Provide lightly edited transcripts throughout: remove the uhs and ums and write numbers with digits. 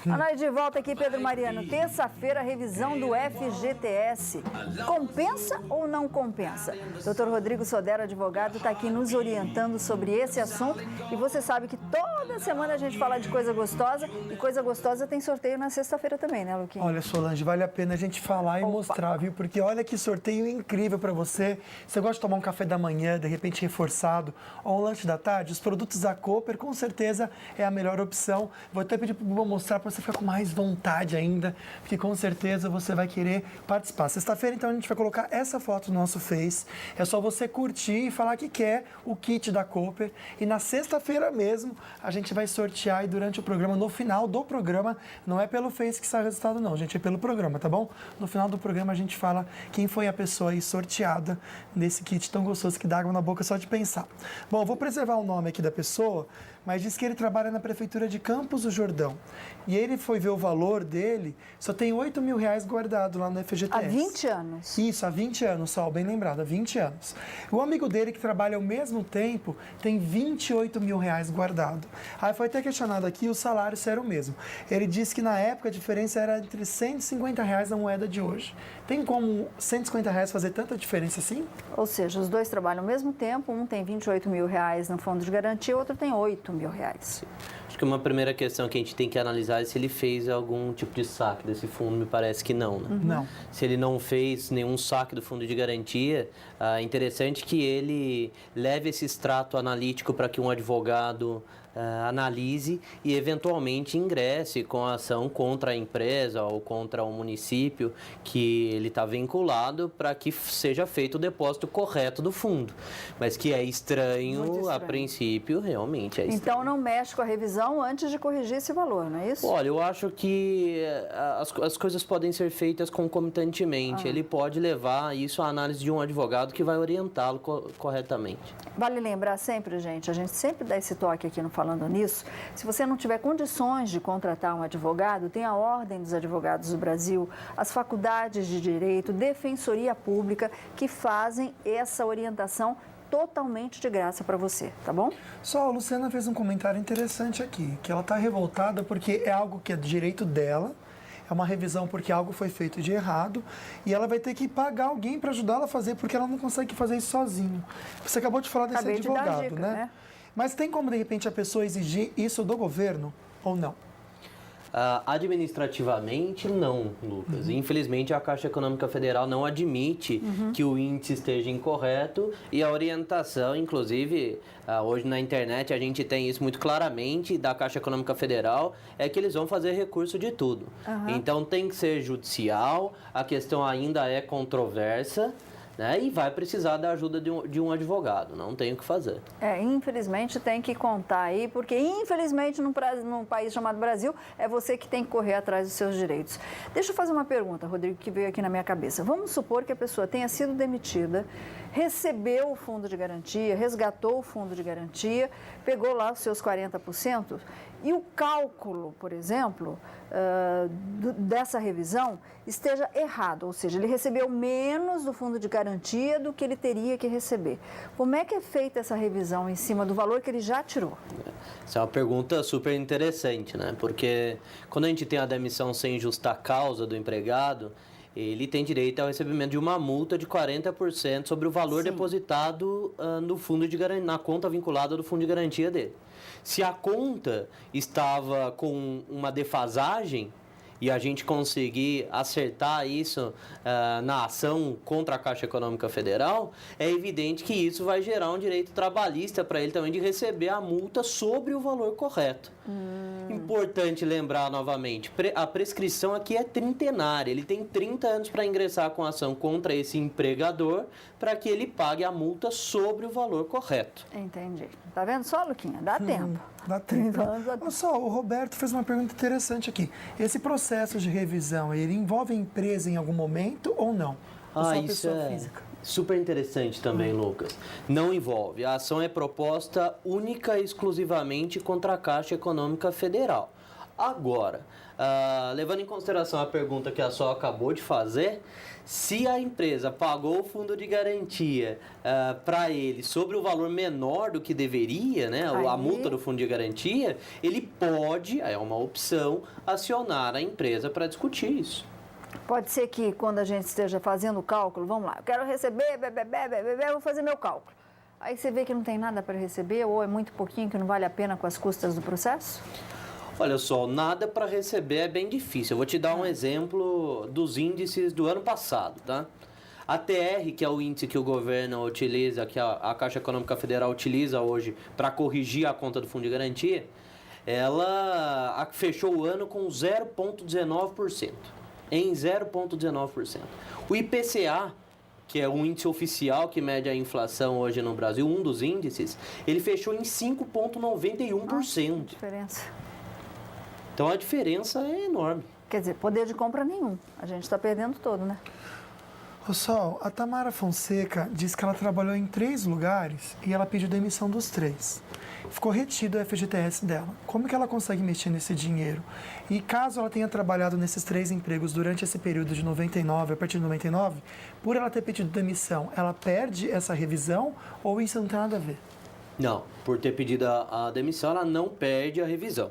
Nós de volta aqui, Pedro Mariano. Terça-feira, revisão do FGTS. Compensa ou não compensa? Dr. Rodrigo Sodero, advogado, está aqui nos orientando sobre esse assunto. E você sabe que toda semana a gente fala de coisa gostosa. E coisa gostosa tem sorteio na sexta-feira também, né, Luquinha? Olha, Solange, vale a pena a gente falar e mostrar, viu? Porque olha que sorteio incrível para você. Você gosta de tomar um café da manhã, de repente reforçado, ou um lanche da tarde? Os produtos da Cooper, com certeza, é a melhor opção. Vou até pedir para o Buba mostrar para você ficar com mais vontade ainda, porque com certeza você vai querer participar. Sexta-feira, então, a gente vai colocar essa foto no nosso Face. É só você curtir e falar que quer o kit da Cooper. E na sexta-feira mesmo, a gente vai sortear aí durante o programa, no final do programa. Não é pelo Face que sai o resultado, não, gente, é pelo programa, tá bom? No final do programa, a gente fala quem foi a pessoa aí sorteada nesse kit tão gostoso que dá água na boca só de pensar. Bom, vou preservar o nome aqui da pessoa, mas diz que ele trabalha na Prefeitura de Campos do Jordão. E ele foi ver o valor dele, só tem R$8.000 guardado lá no FGTS. Há 20 anos? Isso, há 20 anos, Sol, bem lembrado, há 20 anos. O amigo dele, que trabalha ao mesmo tempo, tem R$28.000 guardado. Aí foi até questionado aqui o salário se era o mesmo. Ele disse que na época a diferença era entre R$150 na moeda de hoje. Tem como R$150 fazer tanta diferença assim? Ou seja, os dois trabalham ao mesmo tempo, um tem R$28.000 no fundo de garantia, o outro tem R$8.000. Acho que uma primeira questão que a gente tem que analisar é se ele fez algum tipo de saque desse fundo. Me parece que não, né? Não. Se ele não fez nenhum saque do fundo de garantia, é interessante que ele leve esse extrato analítico para que um advogado analise e eventualmente ingresse com a ação contra a empresa ou contra o município que ele está vinculado, para que seja feito o depósito correto do fundo. Mas que é estranho, a princípio, realmente é estranho. Então não mexe com a revisão antes de corrigir esse valor, não é isso? Olha, eu acho que as coisas podem ser feitas concomitantemente. Ele pode levar isso à análise de um advogado que vai orientá-lo corretamente. Vale lembrar sempre, gente, a gente sempre dá esse toque aqui no Falando Nisso. Se você não tiver condições de contratar um advogado, tem a Ordem dos Advogados do Brasil, as faculdades de Direito, Defensoria Pública, que fazem essa orientação totalmente de graça para você, tá bom? Só a Luciana fez um comentário interessante aqui, que ela está revoltada porque é algo que é direito dela, é uma revisão porque algo foi feito de errado e ela vai ter que pagar alguém para ajudar ela a fazer, porque ela não consegue fazer isso sozinho. Você acabou de falar desse advogado, dica, né? Mas tem como, de repente, a pessoa exigir isso do governo ou não? Administrativamente, não, Lucas. Infelizmente, a Caixa Econômica Federal não admite que o índice esteja incorreto e a orientação, inclusive, hoje na internet a gente tem isso muito claramente da Caixa Econômica Federal, é que eles vão fazer recurso de tudo. Então, tem que ser judicial, a questão ainda é controversa, né? E vai precisar da ajuda de um advogado, não tem o que fazer. Infelizmente tem que contar aí, porque infelizmente num país chamado Brasil, é você que tem que correr atrás dos seus direitos. Deixa eu fazer uma pergunta, Rodrigo, que veio aqui na minha cabeça. Vamos supor que a pessoa tenha sido demitida, recebeu o fundo de garantia, resgatou o fundo de garantia, pegou lá os seus 40%, e o cálculo, por exemplo, dessa revisão esteja errado, ou seja, ele recebeu menos do fundo de garantia do que ele teria que receber. Como é que é feita essa revisão em cima do valor que ele já tirou? Essa é uma pergunta super interessante, né? Porque quando a gente tem a demissão sem justa causa do empregado, ele tem direito ao recebimento de uma multa de 40% sobre o valor depositado no fundo de garantia, na conta vinculada do fundo de garantia dele. Se a conta estava com uma defasagem e a gente conseguir acertar isso na ação contra a Caixa Econômica Federal, é evidente que isso vai gerar um direito trabalhista para ele também de receber a multa sobre o valor correto. Importante lembrar novamente, a prescrição aqui é trintenária, ele tem 30 anos para ingressar com a ação contra esse empregador para que ele pague a multa sobre o valor correto. Entendi. Tá vendo só, Luquinha? Dá tempo. Dá tempo. Olha só, o Roberto fez uma pergunta interessante aqui. Esse processo de revisão, ele envolve a empresa em algum momento ou não? Ou só a pessoa física? Super interessante também, Lucas. Não envolve. A ação é proposta única e exclusivamente contra a Caixa Econômica Federal. Agora, levando em consideração a pergunta que a Sol acabou de fazer, se a empresa pagou o fundo de garantia para ele sobre o valor menor do que deveria, né, a multa do fundo de garantia, ele pode, é uma opção, acionar a empresa para discutir isso. Pode ser que quando a gente esteja fazendo o cálculo, vamos lá, eu quero receber, vou fazer meu cálculo. Aí você vê que não tem nada para receber ou é muito pouquinho que não vale a pena com as custas do processo? Olha só, nada para receber é bem difícil. Eu vou te dar um exemplo dos índices do ano passado, tá? A TR, que é o índice que o governo utiliza, que a Caixa Econômica Federal utiliza hoje para corrigir a conta do fundo de garantia, ela fechou o ano com 0,19%. Em 0,19%. O IPCA, que é o índice oficial que mede a inflação hoje no Brasil, um dos índices, ele fechou em 5,91%. Diferença. Então a diferença é enorme. Quer dizer, poder de compra nenhum. A gente está perdendo todo, né? Ô Sol, a Tamara Fonseca disse que ela trabalhou em 3 lugares e ela pediu demissão dos 3. Ficou retido o FGTS dela. Como que ela consegue mexer nesse dinheiro? E caso ela tenha trabalhado nesses 3 empregos durante esse período de 99, a partir de 99, por ela ter pedido demissão, ela perde essa revisão ou isso não tem nada a ver? Não, por ter pedido a demissão, ela não perde a revisão.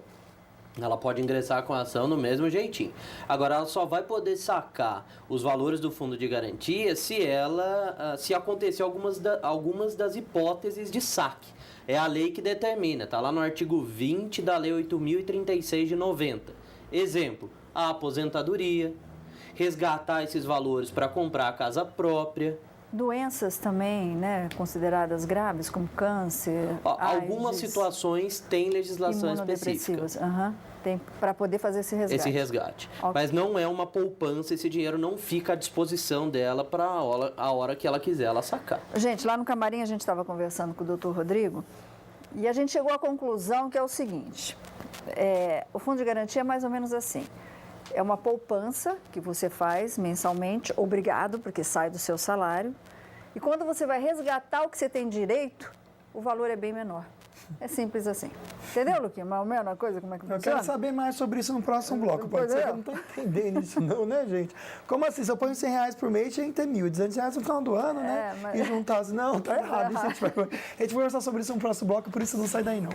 Ela pode ingressar com a ação no mesmo jeitinho. Agora, ela só vai poder sacar os valores do fundo de garantia se acontecer algumas das hipóteses de saque. É a lei que determina, está lá no artigo 20 da Lei 8.036 de 90. Exemplo, a aposentadoria, resgatar esses valores para comprar a casa própria. Doenças também, né, consideradas graves, como câncer, algumas AIDS, situações têm legislação específica. Tem para poder fazer esse resgate. Esse resgate. Okay. Mas não é uma poupança, esse dinheiro não fica à disposição dela para a hora que ela quiser ela sacar. Gente, lá no camarim a gente estava conversando com o doutor Rodrigo e a gente chegou à conclusão que é o seguinte, o fundo de garantia é mais ou menos assim. É uma poupança que você faz mensalmente, obrigado, porque sai do seu salário. E quando você vai resgatar o que você tem direito, o valor é bem menor. É simples assim. Entendeu, Luquinha? Mais ou menos a coisa, como é que funciona? Eu quero saber mais sobre isso no próximo bloco. Pode ser que eu não estou entendendo isso não, né, gente? Como assim? Se eu ponho R$100 por mês, tinha que ter R$1.200 no final do ano, né? Mas... E juntar assim, não, tá errado. Isso a gente vai conversar sobre isso no próximo bloco, por isso não sai daí não.